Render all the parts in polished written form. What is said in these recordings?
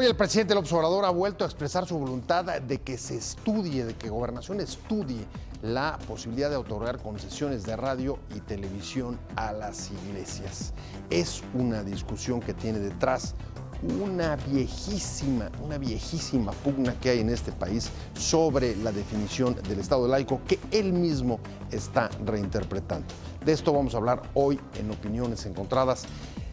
Hoy el presidente López Obrador ha vuelto a expresar su voluntad de que se estudie, de que Gobernación estudie la posibilidad de otorgar concesiones de radio y televisión a las iglesias. Es una discusión que tiene detrás una viejísima pugna que hay en este país sobre la definición del Estado laico que él mismo está reinterpretando. De esto vamos a hablar hoy en Opiniones Encontradas.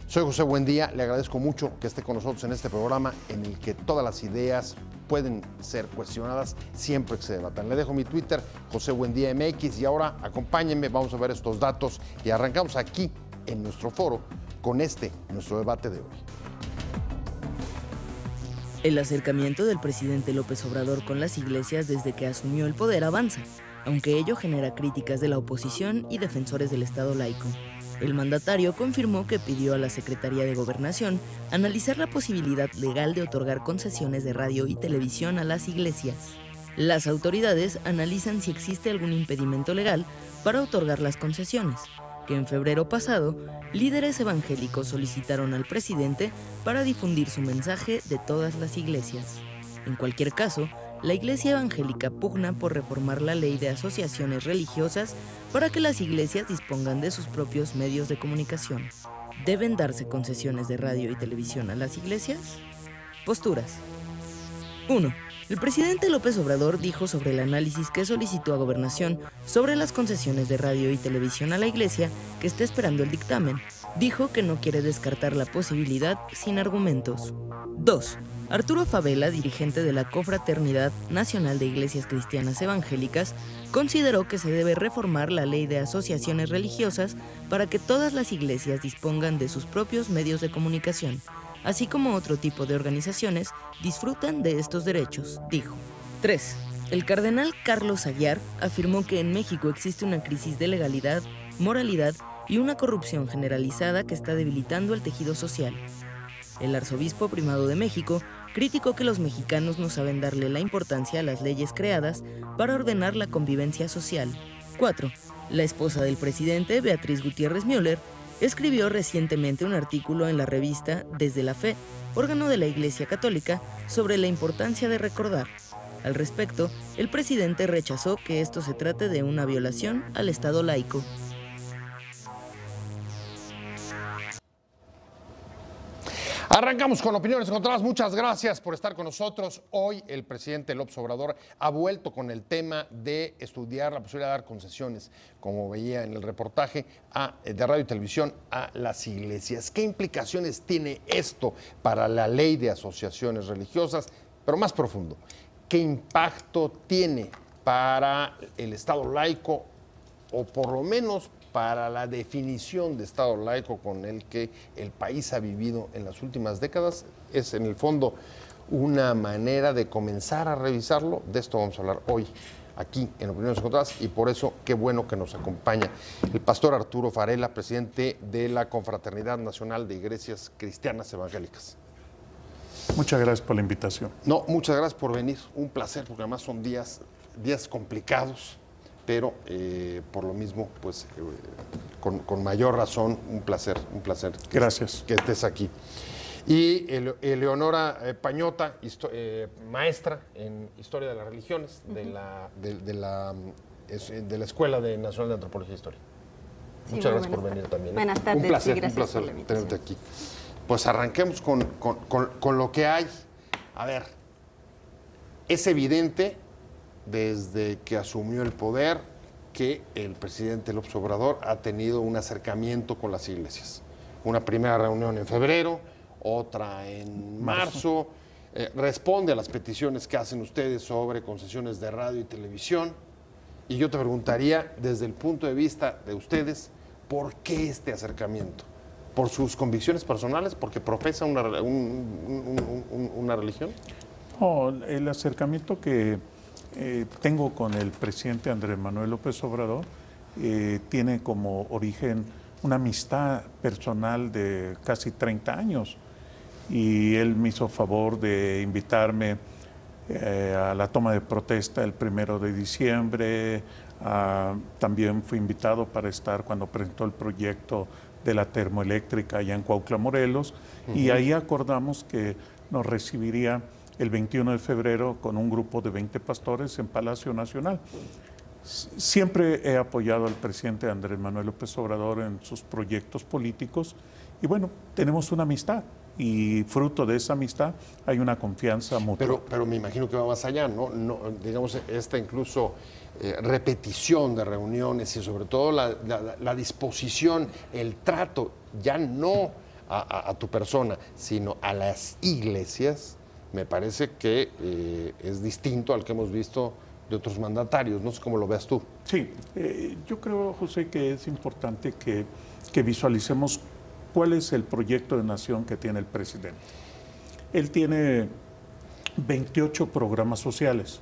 Soy José Buendía, le agradezco mucho que esté con nosotros en este programa en el que todas las ideas pueden ser cuestionadas siempre que se debatan. Le dejo mi Twitter, José Buendía MX, y ahora acompáñenme, vamos a ver estos datos y arrancamos aquí en nuestro foro con nuestro debate de hoy. El acercamiento del presidente López Obrador con las iglesias desde que asumió el poder avanza, aunque ello genera críticas de la oposición y defensores del Estado laico. El mandatario confirmó que pidió a la Secretaría de Gobernación analizar la posibilidad legal de otorgar concesiones de radio y televisión a las iglesias. Las autoridades analizan si existe algún impedimento legal para otorgar las concesiones, que en febrero pasado, líderes evangélicos solicitaron al presidente para difundir su mensaje de todas las iglesias. En cualquier caso, la Iglesia Evangélica pugna por reformar la ley de asociaciones religiosas para que las iglesias dispongan de sus propios medios de comunicación. ¿Deben darse concesiones de radio y televisión a las iglesias? Posturas. 1. El presidente López Obrador dijo sobre el análisis que solicitó a Gobernación sobre las concesiones de radio y televisión a la Iglesia que está esperando el dictamen. Dijo que no quiere descartar la posibilidad sin argumentos. 2. Arturo Favela, dirigente de la Confraternidad Nacional de Iglesias Cristianas Evangélicas, consideró que se debe reformar la ley de asociaciones religiosas para que todas las iglesias dispongan de sus propios medios de comunicación, así como otro tipo de organizaciones disfrutan de estos derechos, dijo. 3. El cardenal Carlos Aguiar afirmó que en México existe una crisis de legalidad, moralidad y una corrupción generalizada que está debilitando el tejido social. El arzobispo primado de México criticó que los mexicanos no saben darle la importancia a las leyes creadas para ordenar la convivencia social. 4. La esposa del presidente, Beatriz Gutiérrez Müller, escribió recientemente un artículo en la revista Desde la Fe, órgano de la Iglesia Católica, sobre la importancia de recordar. Al respecto, el presidente rechazó que esto se trate de una violación al Estado laico. Arrancamos con Opiniones Encontradas. Muchas gracias por estar con nosotros. Hoy el presidente López Obrador ha vuelto con el tema de estudiar la posibilidad de dar concesiones, como veía en el reportaje, de radio y televisión a las iglesias. ¿Qué implicaciones tiene esto para la ley de asociaciones religiosas? Pero más profundo, ¿qué impacto tiene para el Estado laico, o por lo menos para la definición de Estado laico con el que el país ha vivido en las últimas décadas? Es en el fondo una manera de comenzar a revisarlo. De esto vamos a hablar hoy aquí en Opiniones Encontradas, y por eso qué bueno que nos acompaña el pastor Arturo Varela, presidente de la Confraternidad Nacional de Iglesias Cristianas Evangélicas. Muchas gracias por la invitación. No, muchas gracias por venir. Un placer, porque además son días complicados, pero por lo mismo, pues con mayor razón, un placer Gracias. Que estés aquí. Y Eleonora Pañota, maestra en Historia de las Religiones de la Escuela Nacional de Antropología e Historia. Sí, muchas gracias por venir también. Buenas tardes, un placer por la invitación. tenerte aquí. Pues arranquemos con lo que hay. A ver, es evidente desde que asumió el poder que el presidente López Obrador ha tenido un acercamiento con las iglesias. Una primera reunión en febrero, otra en marzo. Responde a las peticiones que hacen ustedes sobre concesiones de radio y televisión. Y yo te preguntaría, desde el punto de vista de ustedes, ¿por qué este acercamiento? ¿Por sus convicciones personales? ¿Porque profesa una religión? No, el acercamiento que tengo con el presidente Andrés Manuel López Obrador tiene como origen una amistad personal de casi 30 años. Y él me hizo favor de invitarme a la toma de protesta el 1 de diciembre. También fui invitado para estar cuando presentó el proyecto de la termoeléctrica allá en Cuautla, Morelos. Y ahí acordamos que nos recibiría el 21 de febrero con un grupo de 20 pastores en Palacio Nacional. Siempre he apoyado al presidente Andrés Manuel López Obrador en sus proyectos políticos y bueno, tenemos una amistad y fruto de esa amistad hay una confianza mutua. Pero me imagino que va más allá, ¿no? Digamos, esta incluso repetición de reuniones y sobre todo la disposición, el trato, ya no a tu persona, sino a las iglesias, me parece que es distinto al que hemos visto de otros mandatarios. No sé cómo lo veas tú. Sí, yo creo, José, que es importante que visualicemos cuál es el proyecto de nación que tiene el presidente. Él tiene 28 programas sociales.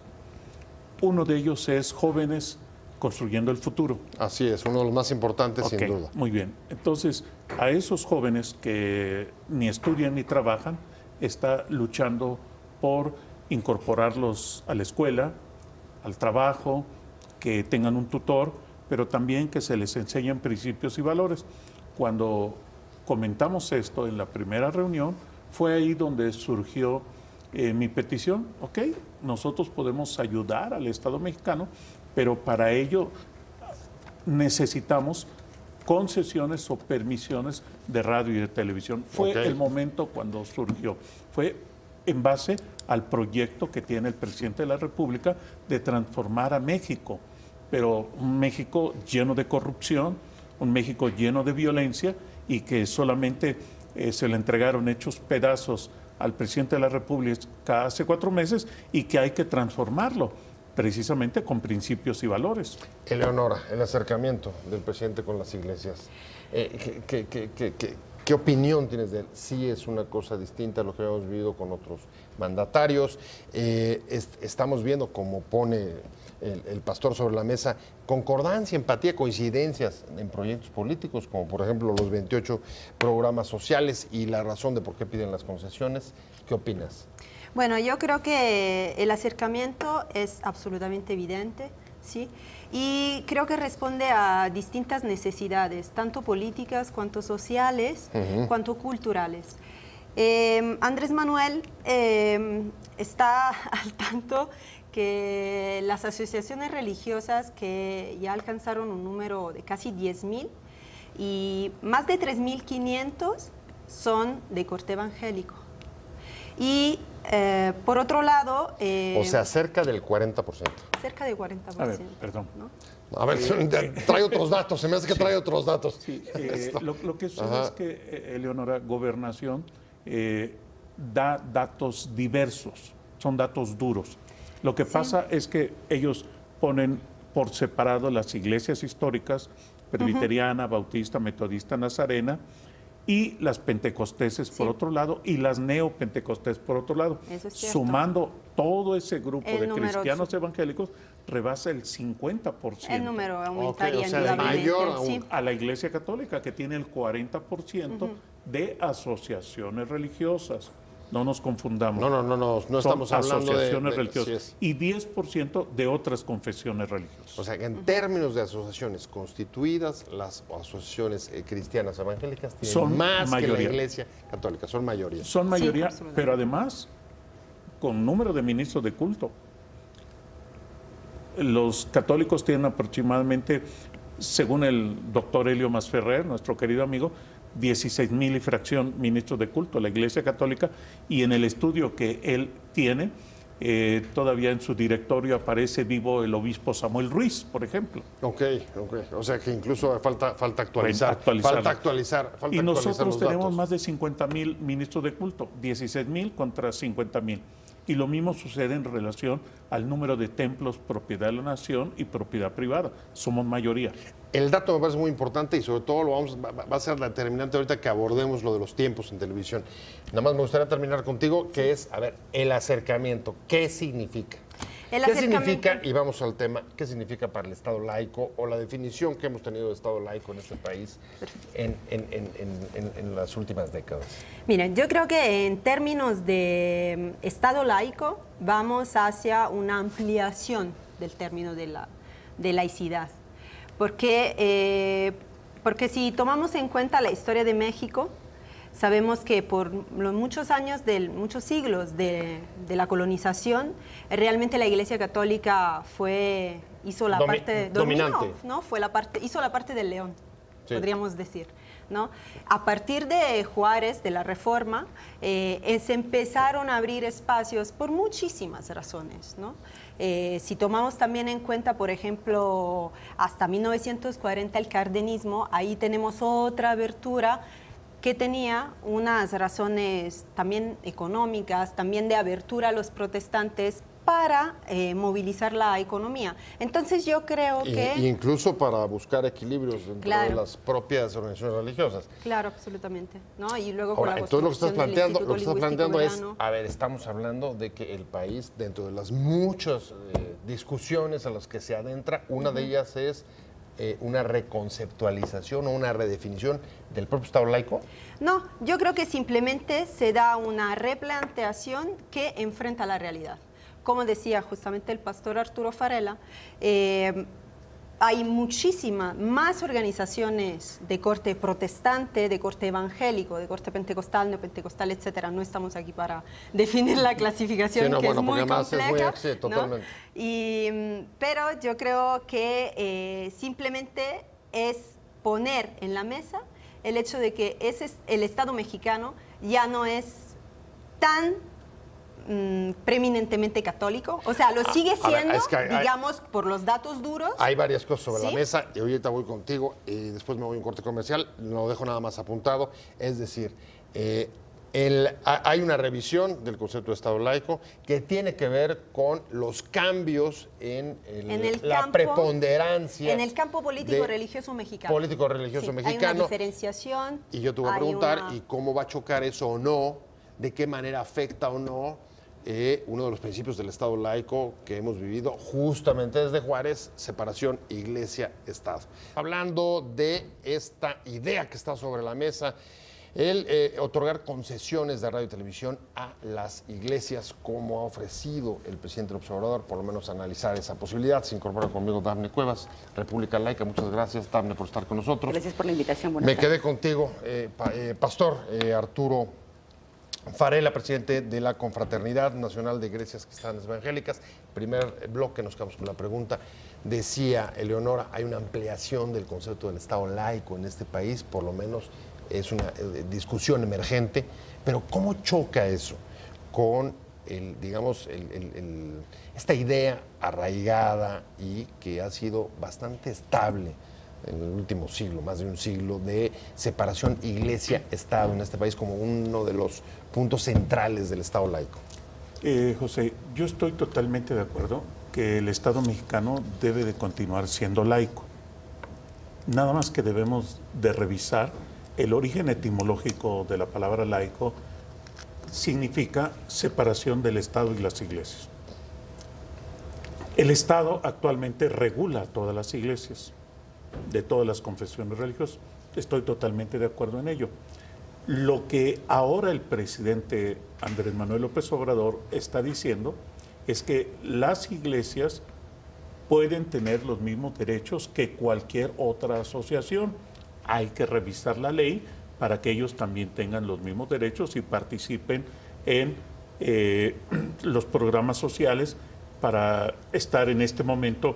Uno de ellos es Jóvenes Construyendo el Futuro. Así es, uno de los más importantes, sin duda. Muy bien. Entonces, a esos jóvenes que ni estudian ni trabajan, está luchando por incorporarlos a la escuela, al trabajo, que tengan un tutor, pero también que se les enseñen principios y valores. Cuando comentamos esto en la primera reunión, fue ahí donde surgió mi petición. Ok, nosotros podemos ayudar al Estado mexicano, pero para ello necesitamos concesiones o permisiones de radio y de televisión. Fue el momento cuando surgió. Fue en base al proyecto que tiene el presidente de la República de transformar a México, pero un México lleno de corrupción, un México lleno de violencia y que solamente se le entregaron hechos pedazos al presidente de la República hace 4 meses y que hay que transformarlo precisamente con principios y valores. Eleonora, el acercamiento del presidente con las iglesias, ¿qué opinión tienes de él? Sí es una cosa distinta a lo que hemos vivido con otros mandatarios. Estamos viendo, como pone el pastor sobre la mesa, concordancia, empatía, coincidencias en proyectos políticos, como por ejemplo los 28 programas sociales y la razón de por qué piden las concesiones. ¿Qué opinas? Bueno, yo creo que el acercamiento es absolutamente evidente, ¿sí? Y creo que responde a distintas necesidades, tanto políticas, cuanto sociales, cuanto culturales. Andrés Manuel está al tanto que las asociaciones religiosas que ya alcanzaron un número de casi 10.000 y más de 3.500 son de corte evangélico. Y por otro lado... o sea, cerca del 40%. Cerca del 40%. A ver, perdón. ¿no? A ver, trae otros datos, se me hace que trae otros datos. Sí, lo que sucede es que, Eleonora, Gobernación da datos diversos, son datos duros. Lo que pasa es que ellos ponen por separado las iglesias históricas, presbiteriana, bautista, metodista, nazarena, y las pentecosteses por otro lado y las neopentecostés por otro lado. Sumando todo ese grupo de cristianos evangélicos, rebasa el 50%. El número aumentaría a la Iglesia Católica, que tiene el 40% de asociaciones religiosas. No nos confundamos. No estamos hablando de asociaciones religiosas. Y 10% de otras confesiones religiosas. O sea, que en términos de asociaciones constituidas, las asociaciones cristianas evangélicas tienen son más mayoría. Que la Iglesia Católica, son mayoría. Son mayoría, pero además con número de ministros de culto. Los católicos tienen aproximadamente, según el doctor Helio Masferrer, nuestro querido amigo, 16,000 y fracción ministros de culto, la Iglesia Católica, y en el estudio que él tiene, todavía en su directorio aparece vivo el obispo Samuel Ruiz, por ejemplo. Ok. O sea que incluso falta actualizar. Falta actualizar y nosotros tenemos datos. Más de 50,000 ministros de culto, 16,000 contra 50,000. Y lo mismo sucede en relación al número de templos propiedad de la nación y propiedad privada. Somos mayoría. El dato me parece muy importante y sobre todo va a ser determinante ahorita que abordemos lo de los tiempos en televisión. Nada más me gustaría terminar contigo, que es, a ver, el acercamiento. ¿Qué significa? ¿Qué significa, y vamos al tema, qué significa para el Estado laico o la definición que hemos tenido de Estado laico en este país en las últimas décadas? Miren, yo creo que en términos de Estado laico vamos hacia una ampliación del término de laicidad. Porque si tomamos en cuenta la historia de México, Sabemos que por los muchos años, muchos siglos de la colonización, realmente la Iglesia Católica hizo la parte dominante, ¿no? Hizo la parte del león, sí, podríamos decir, ¿no? A partir de Juárez, de la Reforma, se empezaron a abrir espacios por muchísimas razones, ¿no? Si tomamos también en cuenta, por ejemplo, hasta 1940 el cardenismo, ahí tenemos otra abertura que tenía unas razones también económicas, también de abertura a los protestantes para movilizar la economía. Entonces yo creo que... Incluso para buscar equilibrios dentro de las propias organizaciones religiosas. Claro, absolutamente, ¿no? Y luego ahora, con la entonces lo que estás planteando es, boliviano. a ver, estamos hablando de que el país, dentro de las muchas discusiones a las que se adentra, una de ellas es una reconceptualización o una redefinición del propio Estado laico. No, yo creo que simplemente se da una replanteación que enfrenta la realidad. Como decía justamente el pastor Arturo Farella, hay muchísimas más organizaciones de corte protestante, de corte evangélico, de corte pentecostal, neopentecostal, etcétera. No estamos aquí para definir la clasificación, sí, no, que bueno, es muy compleja. Sí, totalmente. ¿No? Pero yo creo que simplemente es poner en la mesa el hecho de que el Estado mexicano ya no es tan preeminentemente católico, o sea, lo sigue siendo, digamos, por los datos duros. Hay varias cosas sobre ¿sí? la mesa y ahorita voy contigo y después me voy a un corte comercial, lo dejo nada más apuntado, es decir, hay una revisión del concepto de Estado laico que tiene que ver con los cambios en la preponderancia. En el campo político-religioso mexicano. Político-religioso mexicano. Hay una diferenciación. Y yo te voy a preguntar, ¿y cómo va a chocar eso o no? ¿De qué manera afecta o no uno de los principios del Estado laico que hemos vivido justamente desde Juárez, separación Iglesia-Estado? Hablando de esta idea que está sobre la mesa, el otorgar concesiones de radio y televisión a las iglesias, como ha ofrecido el presidente López Obrador, por lo menos analizar esa posibilidad. Se incorpora conmigo Dafne Cuevas, República Laica. Muchas gracias, Dafne, por estar con nosotros. Gracias por la invitación. Me quedé contigo, Pastor Arturo Farella, presidente de la Confraternidad Nacional de Iglesias Cristianas Evangélicas. Primer bloque, nos quedamos con la pregunta. Decía Eleonora, hay una ampliación del concepto del Estado laico en este país, por lo menos es una discusión emergente, pero ¿cómo choca eso con esta idea arraigada y que ha sido bastante estable en el último siglo, más de un siglo, de separación Iglesia-Estado en este país como uno de los puntos centrales del Estado laico? José, yo estoy totalmente de acuerdo que el Estado mexicano debe de continuar siendo laico. Nada más que debemos de revisar el origen etimológico de la palabra laico. Significa separación del Estado y las iglesias. El Estado actualmente regula todas las iglesias, de todas las confesiones religiosas. Estoy totalmente de acuerdo en ello. Lo que ahora el presidente Andrés Manuel López Obrador está diciendo es que las iglesias pueden tener los mismos derechos que cualquier otra asociación. Hay que revisar la ley para que ellos también tengan los mismos derechos y participen en los programas sociales para estar en este momento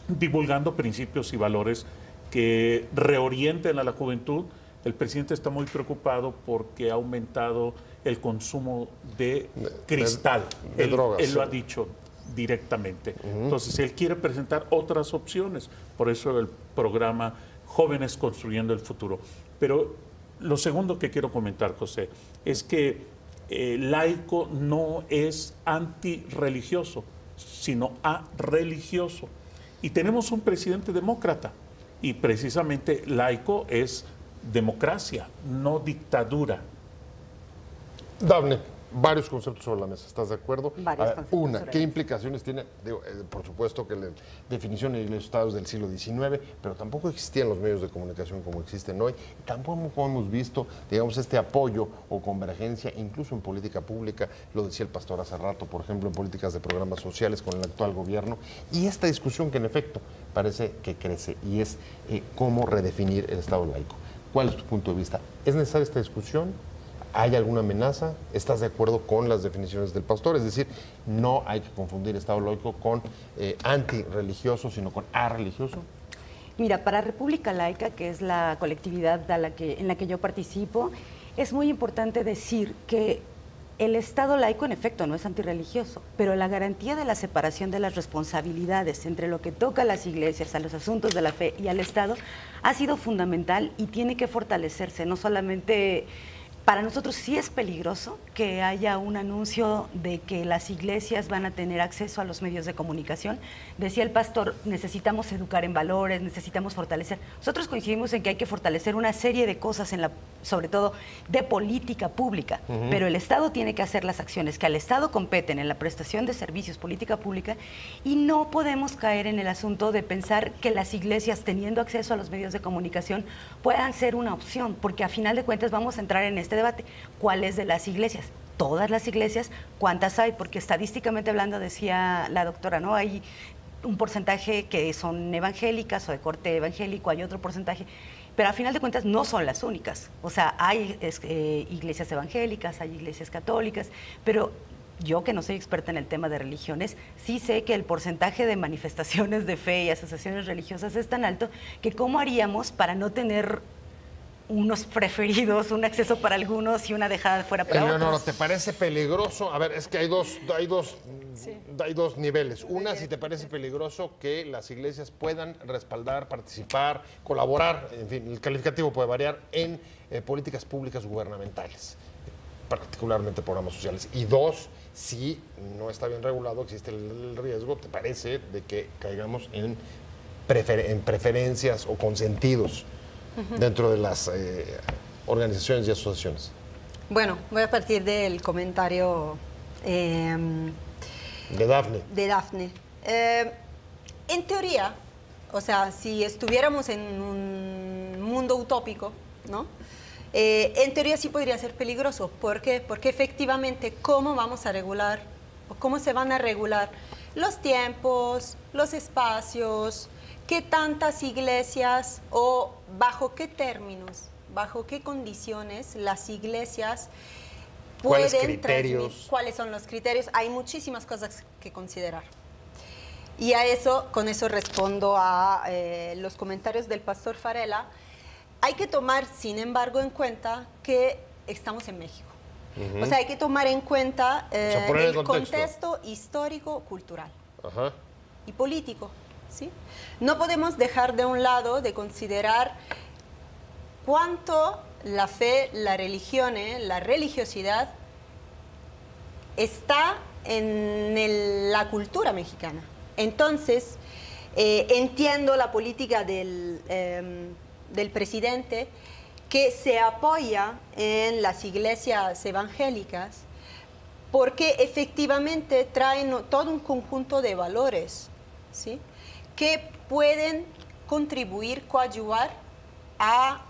divulgando principios y valores que reorienten a la juventud. El presidente está muy preocupado porque ha aumentado el consumo de cristal. De drogas. Él lo ha dicho directamente. Entonces, él quiere presentar otras opciones. Por eso el programa Jóvenes Construyendo el Futuro. Pero lo segundo que quiero comentar, José, es que laico no es antirreligioso, sino arreligioso. Y tenemos un presidente demócrata, y precisamente laico es democracia, no dictadura. Dafne, varios conceptos sobre la mesa, ¿estás de acuerdo? Una, ¿qué implicaciones tiene? Por supuesto que la definición de Iglesia Estado es del siglo XIX, pero tampoco existían los medios de comunicación como existen hoy. Tampoco hemos visto, digamos, este apoyo o convergencia, incluso en política pública, lo decía el pastor hace rato, por ejemplo, en políticas de programas sociales con el actual gobierno, y esta discusión que en efecto parece que crece, y es cómo redefinir el Estado laico. ¿Cuál es tu punto de vista? ¿Es necesaria esta discusión? ¿Hay alguna amenaza? ¿Estás de acuerdo con las definiciones del pastor? Es decir, no hay que confundir Estado laico con antirreligioso, sino con arreligioso. Mira, para República Laica, que es la colectividad en la que yo participo, es muy importante decir que el Estado laico, en efecto, no es antirreligioso, pero la garantía de la separación de las responsabilidades entre lo que toca a las iglesias, a los asuntos de la fe y al Estado, ha sido fundamental y tiene que fortalecerse. No solamente para nosotros sí es peligroso que haya un anuncio de que las iglesias van a tener acceso a los medios de comunicación. Decía el pastor, necesitamos educar en valores, necesitamos fortalecer. Nosotros coincidimos en que hay que fortalecer una serie de cosas, sobre todo de política pública, pero el Estado tiene que hacer las acciones que al Estado competen en la prestación de servicios, política pública, y no podemos caer en el asunto de pensar que las iglesias, teniendo acceso a los medios de comunicación, puedan ser una opción, porque a final de cuentas vamos a entrar en este debate. ¿Cuáles de las iglesias? Todas las iglesias, ¿cuántas hay? Porque estadísticamente hablando, decía la doctora, ¿no? Hay un porcentaje que son evangélicas o de corte evangélico, hay otro porcentaje, pero a final de cuentas no son las únicas. O sea, hay iglesias evangélicas, hay iglesias católicas, pero yo, que no soy experta en el tema de religiones, sí sé que el porcentaje de manifestaciones de fe y asociaciones religiosas es tan alto que ¿cómo haríamos para no tener unos preferidos, un acceso para algunos y una dejada fuera para otros? No, ¿te parece peligroso? A ver, es que hay dos niveles. Una, si te parece peligroso que las iglesias puedan respaldar, participar, colaborar, en fin, el calificativo puede variar en políticas públicas gubernamentales, particularmente programas sociales. Y dos, si no está bien regulado, existe el riesgo, ¿te parece?, de que caigamos en preferencias o consentidos dentro de las organizaciones y asociaciones. Bueno, voy a partir del comentario de Dafne. En teoría, o sea, si estuviéramos en un mundo utópico, ¿no? En teoría sí podría ser peligroso. ¿Por qué? Porque efectivamente, ¿cómo vamos a regular o cómo se van a regular los tiempos, los espacios? ¿Qué tantas iglesias o bajo qué términos, bajo qué condiciones las iglesias pueden transmitir? ¿Cuáles son los criterios? Hay muchísimas cosas que considerar. Y con eso respondo a los comentarios del pastor Farela. Hay que tomar, sin embargo, en cuenta que estamos en México. O sea, hay que tomar en cuenta el contexto histórico, cultural y político. ¿Sí? No podemos dejar de un lado de considerar cuánto la fe, la religión, la religiosidad está en la cultura mexicana. Entonces, entiendo la política del presidente, que se apoya en las iglesias evangélicas porque efectivamente traen todo un conjunto de valores, ¿sí?, que pueden contribuir, coadyuvar a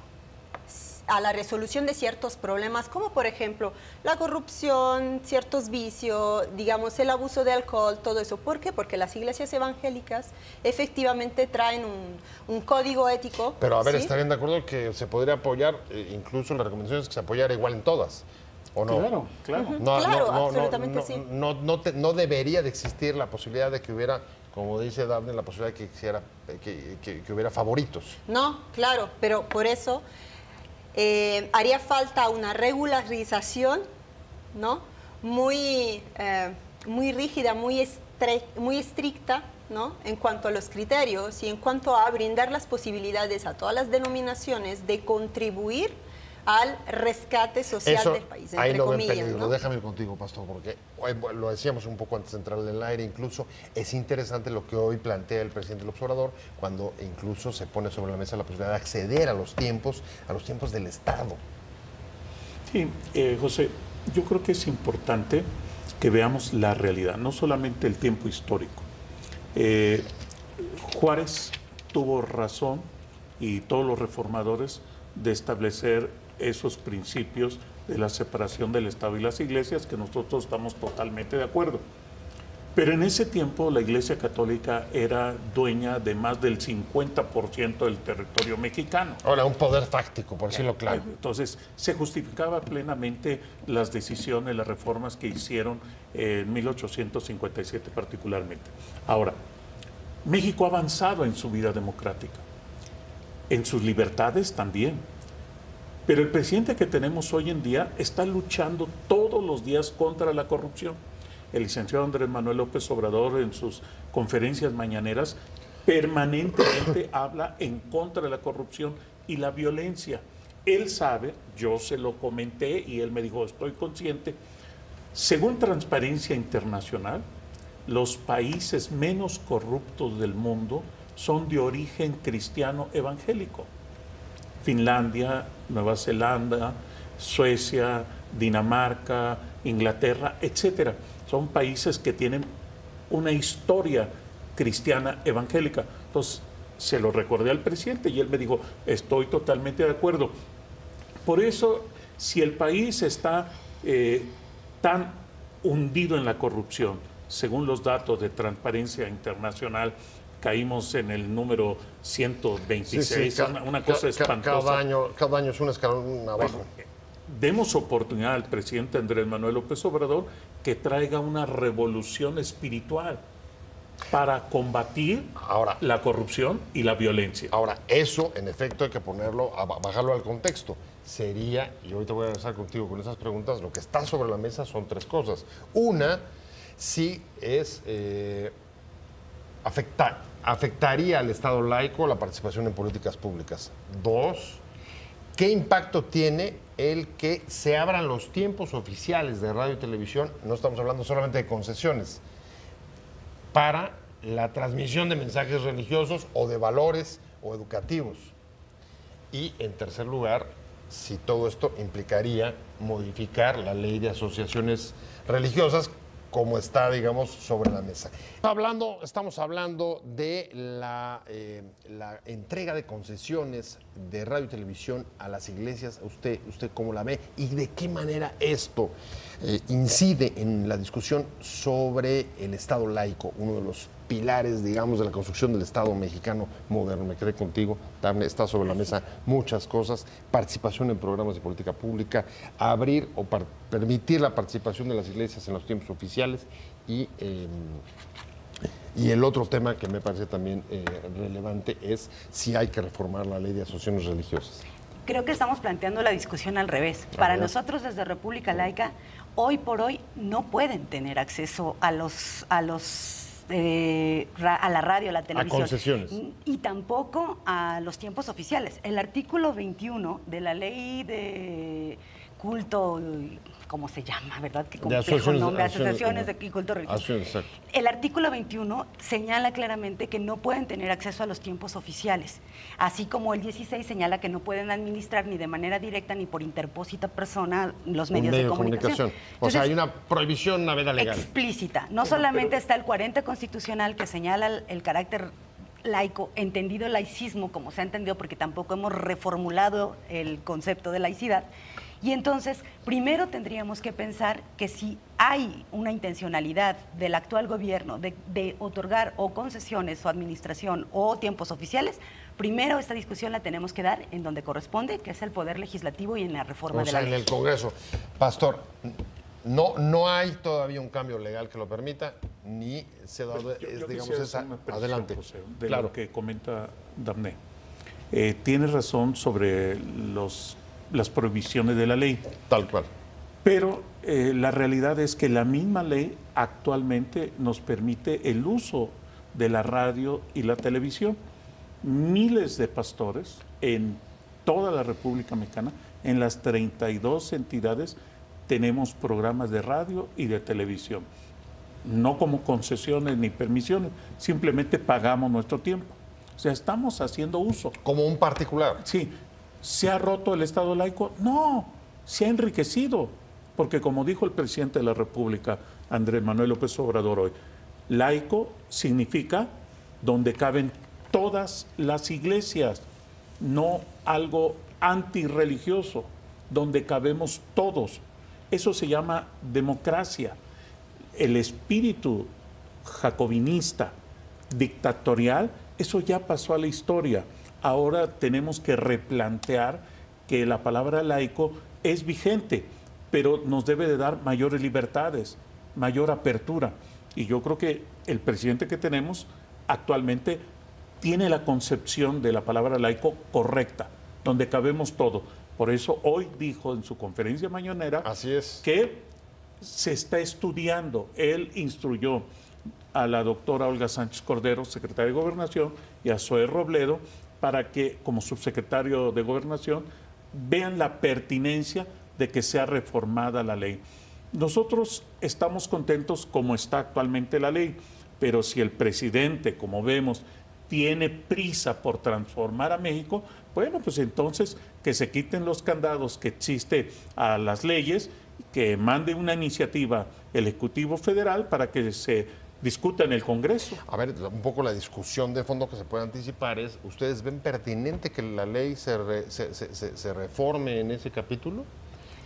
la resolución de ciertos problemas, como por ejemplo la corrupción, ciertos vicios, digamos el abuso de alcohol, todo eso. ¿Por qué? Porque las iglesias evangélicas efectivamente traen un código ético. Pero a ver, ¿sí? ¿estarían de acuerdo que se podría apoyar, incluso las recomendaciones, que se apoyara igual en todas? ¿O no? Claro, claro. Claro, absolutamente sí. No debería de existir la posibilidad de que hubiera, como dice Dafne, la posibilidad de que hubiera favoritos. No, claro, pero por eso haría falta una regularización, ¿no?, muy rígida, muy estricta, ¿no?, en cuanto a los criterios y en cuanto a brindar las posibilidades a todas las denominaciones de contribuir al rescate social del país, entre ahí lo comillas, ven peligro. ¿no? Déjame ir contigo, pastor, porque lo decíamos un poco antes de entrar en el aire, incluso es interesante lo que hoy plantea el presidente López Obrador, cuando incluso se pone sobre la mesa la posibilidad de acceder a los tiempos del Estado. Sí, José, yo creo que es importante que veamos la realidad, no solamente el tiempo histórico. Juárez tuvo razón, y todos los reformadores, de establecer esos principios de la separación del Estado y las iglesias, que nosotros estamos totalmente de acuerdo. Pero en ese tiempo la Iglesia Católica era dueña de más del 50% del territorio mexicano. Ahora, un poder fáctico, por decirlo claro. Entonces, se justificaba plenamente las decisiones, las reformas que hicieron en 1857 particularmente. Ahora, México ha avanzado en su vida democrática, en sus libertades también. Pero el presidente que tenemos hoy en día está luchando todos los días contra la corrupción. El licenciado Andrés Manuel López Obrador en sus conferencias mañaneras permanentemente habla en contra de la corrupción y la violencia. Él sabe, yo se lo comenté y él me dijo, estoy consciente, según Transparencia Internacional, los países menos corruptos del mundo son de origen cristiano evangélico. Finlandia, Nueva Zelanda, Suecia, Dinamarca, Inglaterra, etcétera. Son países que tienen una historia cristiana evangélica. Entonces, se lo recordé al presidente y él me dijo, estoy totalmente de acuerdo. Por eso, si el país está tan hundido en la corrupción, según los datos de Transparencia Internacional, caímos en el número 126, una cosa espantosa. Cada año es un escalón abajo. Demos oportunidad al presidente Andrés Manuel López Obrador que traiga una revolución espiritual para combatir la corrupción y la violencia. Ahora, eso, en efecto, hay que bajarlo al contexto. Sería, y ahorita voy a regresar contigo con esas preguntas, lo que está sobre la mesa son tres cosas. Una, sí es afectaría al Estado laico la participación en políticas públicas. Dos, ¿qué impacto tiene el que se abran los tiempos oficiales de radio y televisión? No estamos hablando solamente de concesiones, para la transmisión de mensajes religiosos o de valores o educativos. Y en tercer lugar, si todo esto implicaría modificar la ley de asociaciones religiosas, como está, digamos, sobre la mesa. Estamos hablando de la entrega de concesiones de radio y televisión a las iglesias. ¿Usted cómo la ve? ¿Y de qué manera esto incide en la discusión sobre el Estado laico, uno de los pilares, digamos, de la construcción del Estado mexicano moderno? Me quedé contigo, Dafne, está sobre la mesa muchas cosas, participación en programas de política pública, abrir o permitir la participación de las iglesias en los tiempos oficiales y el otro tema que me parece también relevante es si hay que reformar la ley de asociaciones religiosas. Creo que estamos planteando la discusión al revés. Para nosotros desde República Laica, hoy por hoy no pueden tener acceso a la radio, a la televisión. A concesiones. Y tampoco a los tiempos oficiales. El artículo 21 de la ley de culto, ¿cómo se llama? ¿Verdad? Qué complejo nombre, asociaciones de culto religioso. El artículo 21 señala claramente que no pueden tener acceso a los tiempos oficiales, así como el 16 señala que no pueden administrar ni de manera directa ni por interpósita persona los medios de comunicación. Entonces, o sea, hay una prohibición, una veda legal. Explícita. No solamente está el 40 constitucional que señala el carácter laico, entendido el laicismo como se ha entendido, porque tampoco hemos reformulado el concepto de laicidad. Y entonces, primero tendríamos que pensar que si hay una intencionalidad del actual gobierno de otorgar o concesiones o administración o tiempos oficiales, primero esta discusión la tenemos que dar en donde corresponde, que es el Poder Legislativo y en la reforma de la ley. En el Congreso. Pastor, no hay todavía un cambio legal que lo permita, ni se ha dado, digamos, esa... Adelante. José, de lo que comenta Dafne. Tiene razón sobre las prohibiciones de la ley. Tal cual. Pero la realidad es que la misma ley actualmente nos permite el uso de la radio y la televisión. Miles de pastores en toda la República Mexicana, en las 32 entidades, tenemos programas de radio y de televisión. No como concesiones ni permisiones, simplemente pagamos nuestro tiempo. O sea, estamos haciendo uso. Como un particular. Sí. ¿Se ha roto el Estado laico? No, se ha enriquecido, porque como dijo el presidente de la República, Andrés Manuel López Obrador hoy, laico significa donde caben todas las iglesias, no algo antirreligioso, donde cabemos todos. Eso se llama democracia. El espíritu jacobinista, dictatorial, eso ya pasó a la historia. Ahora tenemos que replantear que la palabra laico es vigente, pero nos debe de dar mayores libertades, mayor apertura. Y yo creo que el presidente que tenemos actualmente tiene la concepción de la palabra laico correcta, donde cabemos todo. Por eso hoy dijo en su conferencia mañanera Así es. que se está estudiando. Él instruyó a la doctora Olga Sánchez Cordero, secretaria de Gobernación, y a Zoe Robledo, para que, como subsecretario de Gobernación, vean la pertinencia de que sea reformada la ley. Nosotros estamos contentos como está actualmente la ley, pero si el presidente, como vemos, tiene prisa por transformar a México, bueno, pues entonces que se quiten los candados que existe a las leyes, que mande una iniciativa el Ejecutivo Federal para que se discuta en el Congreso. A ver, un poco la discusión de fondo que se puede anticipar es, ¿ustedes ven pertinente que la ley se reforme en ese capítulo?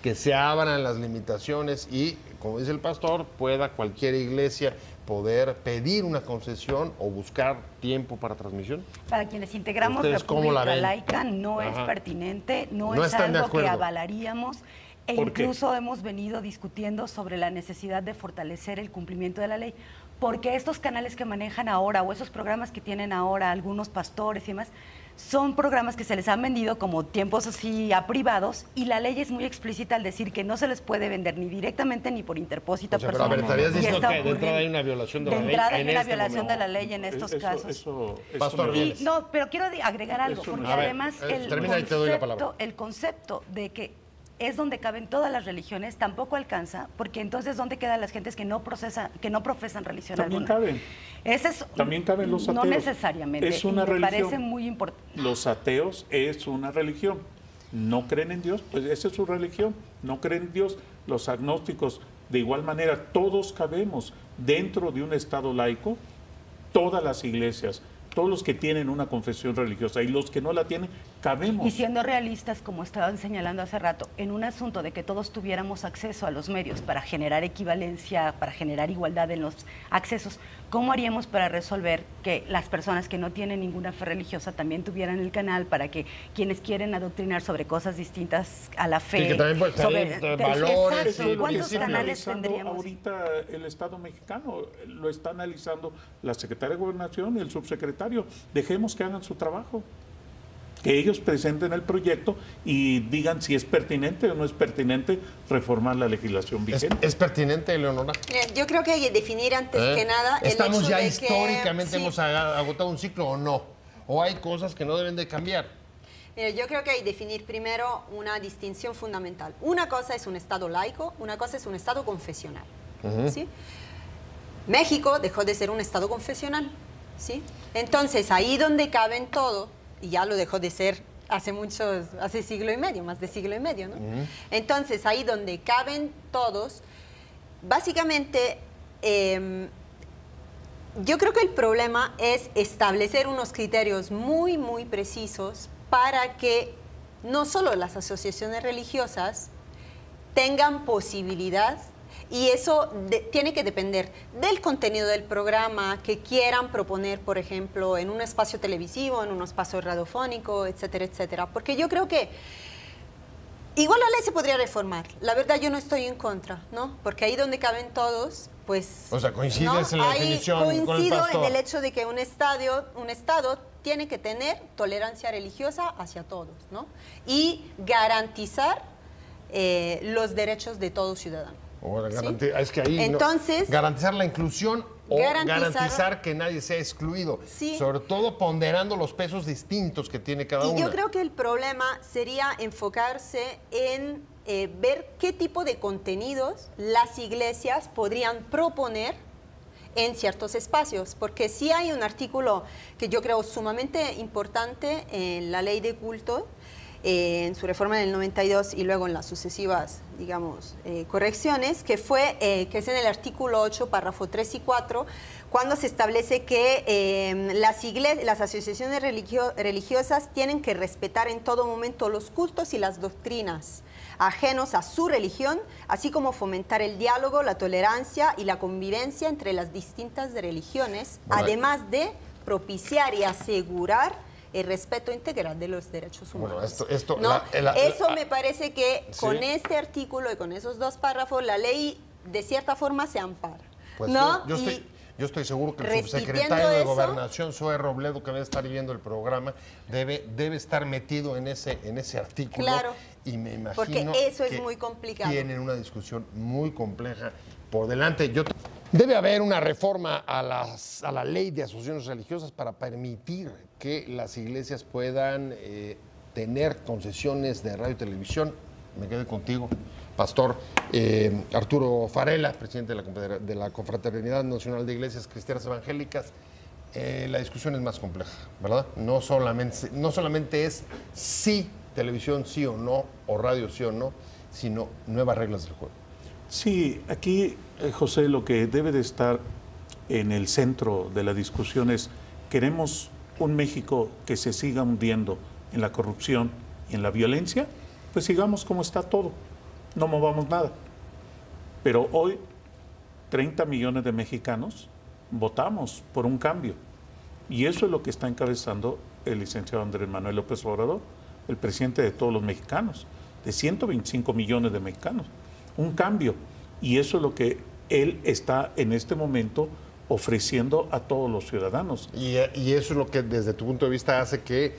Que se abran las limitaciones y, como dice el pastor, pueda cualquier iglesia poder pedir una concesión o buscar tiempo para transmisión. Para quienes integramos ¿Ustedes cómo la República ven? Laica no es Ajá. pertinente, no No es están de algo que acuerdo. avalaríamos. E ¿Por qué? incluso hemos venido discutiendo sobre la necesidad de fortalecer el cumplimiento de la ley, porque estos canales que manejan ahora o esos programas que tienen ahora algunos pastores y demás, son programas que se les han vendido como tiempos así a privados, y la ley es muy explícita al decir que no se les puede vender ni directamente ni por interpósito O sea, pero a personal. ver, estarías Y diciendo está que de entrada hay ocurriendo. una violación de la De ley entrada hay en una este violación momento. de la ley en estos casos. Eso Pastor no- Vienes. No, pero quiero agregar algo, Eso no porque es. A ver, además termina y te doy la palabra. el concepto de que es donde caben todas las religiones tampoco alcanza, porque entonces ¿dónde quedan las gentes que no profesan religión También alguna? caben. Ese es, También caben los no ateos. necesariamente. Es una y me religión. parece muy importante. Los ateos es una religión. No creen en Dios, pues esa es su religión. No creen en Dios. Los agnósticos, de igual manera, todos cabemos dentro de un Estado laico, todas las iglesias, todos los que tienen una confesión religiosa y los que no la tienen, cabemos. Y siendo realistas, como estaban señalando hace rato, en un asunto de que todos tuviéramos acceso a los medios para generar equivalencia, para generar igualdad en los accesos, ¿cómo haríamos para resolver que las personas que no tienen ninguna fe religiosa también tuvieran el canal para que quienes quieren adoctrinar sobre cosas distintas a la fe, Sí, que también puede tener valores Eso es lo que ¿cuántos está canales analizando tendríamos? ahorita el Estado mexicano, lo está analizando la Secretaría de Gobernación y el subsecretario. Dejemos que hagan su trabajo, que ellos presenten el proyecto y digan si es pertinente o no es pertinente reformar la legislación vigente. ¿Es pertinente, Leonora? Yo creo que hay que definir antes que nada el ¿Estamos hecho ya de que- históricamente, sí. hemos agotado un ciclo o no? ¿O hay cosas que no deben de cambiar? Mira, yo creo que hay que definir primero una distinción fundamental. Una cosa es un Estado laico, una cosa es un Estado confesional. ¿Sí? México dejó de ser un Estado confesional. ¿Sí? Entonces, ahí donde caben todo, y ya lo dejó de ser hace siglo y medio, más de siglo y medio, ¿no? Entonces, ahí donde caben todos, básicamente, yo creo que el problema es establecer unos criterios muy, muy precisos para que no solo las asociaciones religiosas tengan posibilidad, y eso tiene que depender del contenido del programa que quieran proponer, por ejemplo, en un espacio televisivo, en un espacio radiofónico, etcétera, etcétera. Porque yo creo que igual la ley se podría reformar. La verdad, yo no estoy en contra, ¿no? Porque ahí donde caben todos, pues... O sea, coincides ¿no? en la Ahí definición con el coincido pastor. en el hecho de que un Estado tiene que tener tolerancia religiosa hacia todos, ¿no? Y garantizar los derechos de todo ciudadano. ¿Sí? Es que ahí Entonces, garantizar la inclusión o garantizar que nadie sea excluido. Sí. Sobre todo ponderando los pesos distintos que tiene cada y uno. yo creo que el problema sería enfocarse en ver qué tipo de contenidos las iglesias podrían proponer en ciertos espacios, porque sí hay un artículo que yo creo sumamente importante en la ley de culto, en su reforma en el 92 y luego en las sucesivas, digamos, correcciones, que es en el artículo 8, párrafo 3 y 4, cuando se establece que las asociaciones religiosas tienen que respetar en todo momento los cultos y las doctrinas ajenos a su religión, así como fomentar el diálogo, la tolerancia y la convivencia entre las distintas religiones, además de propiciar y asegurar el respeto integral de los derechos humanos. Bueno, eso me parece que con este artículo y con esos 2 párrafos la ley de cierta forma se ampara. Pues ¿no? Yo estoy seguro que el subsecretario de Gobernación, Zoe Robledo, que debe estar viendo el programa, debe estar metido en ese artículo. Claro, y me imagino porque eso es muy complicado. Tienen una discusión muy compleja por delante. Debe haber una reforma a la ley de asociaciones religiosas para permitir que las iglesias puedan tener concesiones de radio y televisión. Me quedé contigo, Pastor Arturo Farela, presidente de la Confraternidad Nacional de Iglesias Cristianas Evangélicas. La discusión es más compleja, ¿verdad? No solamente es sí televisión sí o no, o radio sí o no, sino nuevas reglas del juego. Sí, aquí, José, lo que debe de estar en el centro de la discusión es: ¿queremos un México que se siga hundiendo en la corrupción y en la violencia? Pues sigamos como está todo, no movamos nada. Pero hoy 30 millones de mexicanos votamos por un cambio, y eso es lo que está encabezando el licenciado Andrés Manuel López Obrador, el presidente de todos los mexicanos, de 125 millones de mexicanos. Un cambio, y eso es lo que él está en este momento ofreciendo a todos los ciudadanos. Y eso es lo que desde tu punto de vista hace que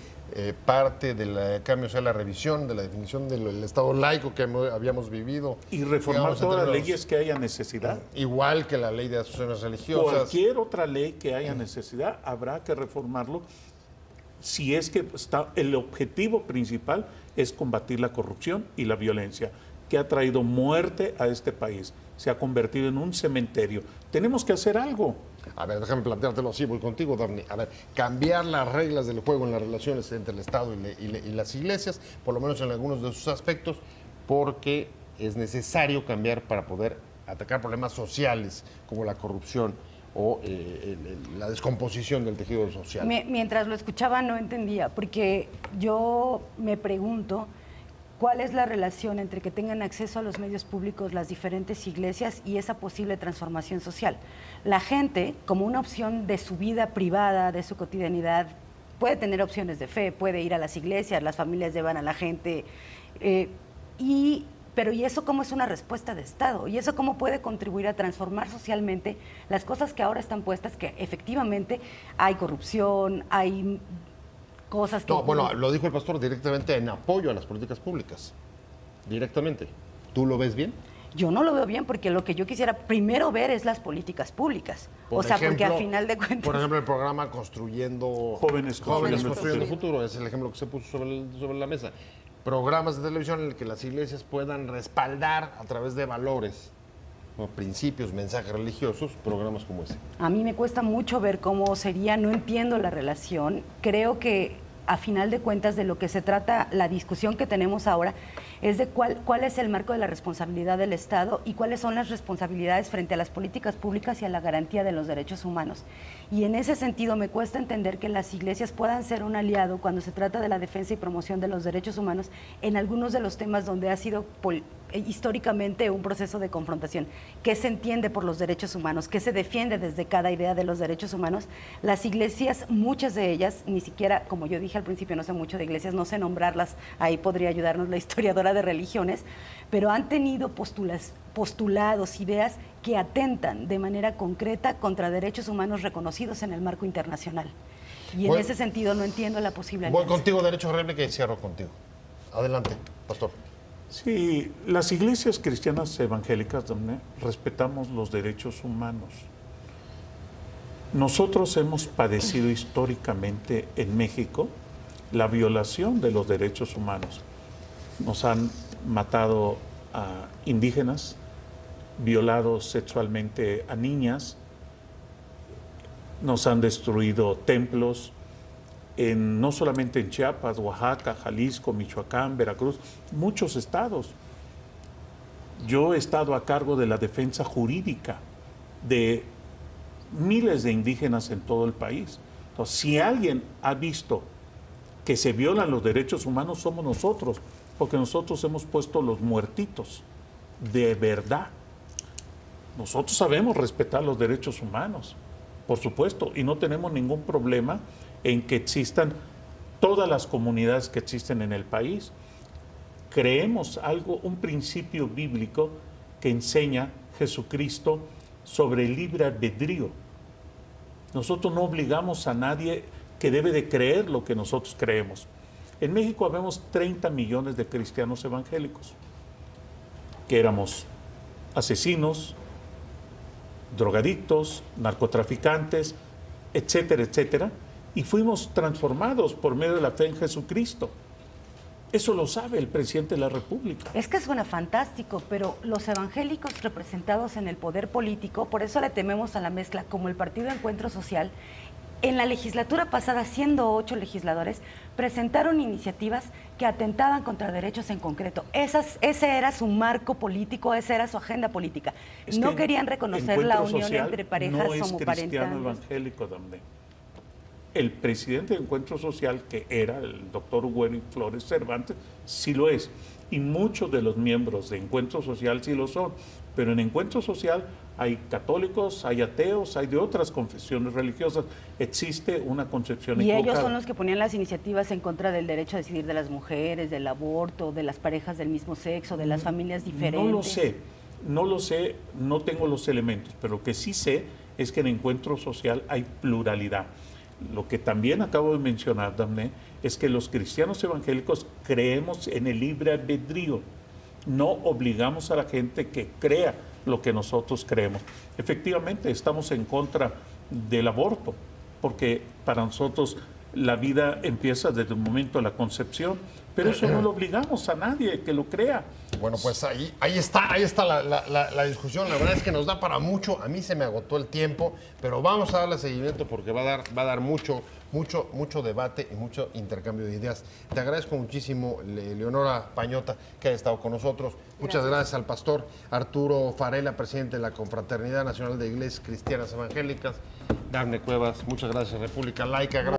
parte del cambio sea la revisión de la definición del Estado laico que habíamos vivido. Y reformar todas las leyes que haya necesidad. Igual que la ley de asociaciones religiosas. Cualquier otra ley que haya necesidad habrá que reformarlo, si es que el objetivo principal es combatir la corrupción y la violencia, que ha traído muerte a este país. Se ha convertido en un cementerio. Tenemos que hacer algo. A ver, déjame planteártelo así, voy contigo, Dafne. A ver, cambiar las reglas del juego en las relaciones entre el Estado y las iglesias, por lo menos en algunos de sus aspectos, porque es necesario cambiar para poder atacar problemas sociales como la corrupción o la descomposición del tejido social. Mientras lo escuchaba no entendía, porque yo me pregunto cuál es la relación entre que tengan acceso a los medios públicos las diferentes iglesias y esa posible transformación social. La gente, como una opción de su vida privada, de su cotidianidad, puede tener opciones de fe, puede ir a las iglesias, las familias llevan a la gente, pero ¿y eso cómo es una respuesta de Estado? ¿Y eso cómo puede contribuir a transformar socialmente las cosas que ahora están puestas, que efectivamente hay corrupción, hay cosas que... No, bueno, lo dijo el pastor directamente en apoyo a las políticas públicas. Directamente. ¿Tú lo ves bien? Yo no lo veo bien, porque lo que yo quisiera primero ver es las políticas públicas. Porque al final de cuentas... Por ejemplo, el programa Construyendo... Jóvenes Construyendo el futuro. Es el ejemplo que se puso sobre la mesa. Programas de televisión en el que las iglesias puedan respaldar a través de valores, principios, mensajes religiosos, programas como ese. A mí me cuesta mucho ver cómo sería, no entiendo la relación. Creo que a final de cuentas de lo que se trata la discusión que tenemos ahora es de cuál es el marco de la responsabilidad del Estado y cuáles son las responsabilidades frente a las políticas públicas y a la garantía de los derechos humanos. Y en ese sentido me cuesta entender que las iglesias puedan ser un aliado cuando se trata de la defensa y promoción de los derechos humanos en algunos de los temas donde ha sido históricamente un proceso de confrontación. ¿Qué se entiende por los derechos humanos? ¿Qué se defiende desde cada idea de los derechos humanos? Las iglesias, muchas de ellas, ni siquiera, como yo dije al principio, no sé mucho de iglesias, no sé nombrarlas, ahí podría ayudarnos la historiadora de religiones, pero han tenido postulados, ideas que atentan de manera concreta contra derechos humanos reconocidos en el marco internacional. Y en ese sentido no entiendo la posible alianza. Voy contigo, derecho a réplica, y cierro contigo. Adelante, pastor. Sí, las iglesias cristianas evangélicas, donde respetamos los derechos humanos. Nosotros hemos padecido históricamente en México la violación de los derechos humanos. Nos han matado a indígenas, violado sexualmente a niñas, nos han destruido templos, no solamente en Chiapas, Oaxaca, Jalisco, Michoacán, Veracruz, muchos estados. Yo he estado a cargo de la defensa jurídica de miles de indígenas en todo el país. Entonces, si alguien ha visto que se violan los derechos humanos, somos nosotros, porque nosotros hemos puesto los muertitos de verdad. Nosotros sabemos respetar los derechos humanos, por supuesto, y no tenemos ningún problema en que existan todas las comunidades que existen en el país. Creemos un principio bíblico que enseña Jesucristo sobre el libre albedrío. Nosotros no obligamos a nadie que debe de creer lo que nosotros creemos. En México habemos 30 millones de cristianos evangélicos, que éramos asesinos, drogadictos, narcotraficantes, etcétera, etcétera, y fuimos transformados por medio de la fe en Jesucristo. Eso lo sabe el presidente de la República. Es que suena fantástico, pero los evangélicos representados en el poder político, por eso le tememos a la mezcla, como el Partido Encuentro Social, en la legislatura pasada, siendo 8 legisladores, presentaron iniciativas que atentaban contra derechos en concreto. Ese era su marco político, esa era su agenda política. No querían reconocer la unión entre parejas homoparentales. No es cristiano evangélico, Damné. El presidente de Encuentro Social, que era el doctor Hugo Flores Cervantes, sí lo es. Y muchos de los miembros de Encuentro Social sí lo son. Pero en Encuentro Social hay católicos, hay ateos, hay de otras confesiones religiosas. Existe una concepción equivocada. Y ellos son los que ponían las iniciativas en contra del derecho a decidir de las mujeres, del aborto, de las parejas del mismo sexo, de las familias diferentes. No lo sé, no tengo los elementos, pero lo que sí sé es que en Encuentro Social hay pluralidad. Lo que también acabo de mencionar, Damné, es que los cristianos evangélicos creemos en el libre albedrío. No obligamos a la gente que crea lo que nosotros creemos. Efectivamente, estamos en contra del aborto, porque para nosotros la vida empieza desde el momento de la concepción, pero eso no lo obligamos a nadie que lo crea. Bueno, pues ahí está la discusión. La verdad es que nos da para mucho. A mí se me agotó el tiempo, pero vamos a darle seguimiento porque va a dar mucho debate y mucho intercambio de ideas. Te agradezco muchísimo, Leonora Pañota, que haya estado con nosotros. Muchas gracias al pastor Arturo Farela, presidente de la Confraternidad Nacional de Iglesias Cristianas Evangélicas. Dafne Cuevas, muchas gracias, República Laica. Gracias.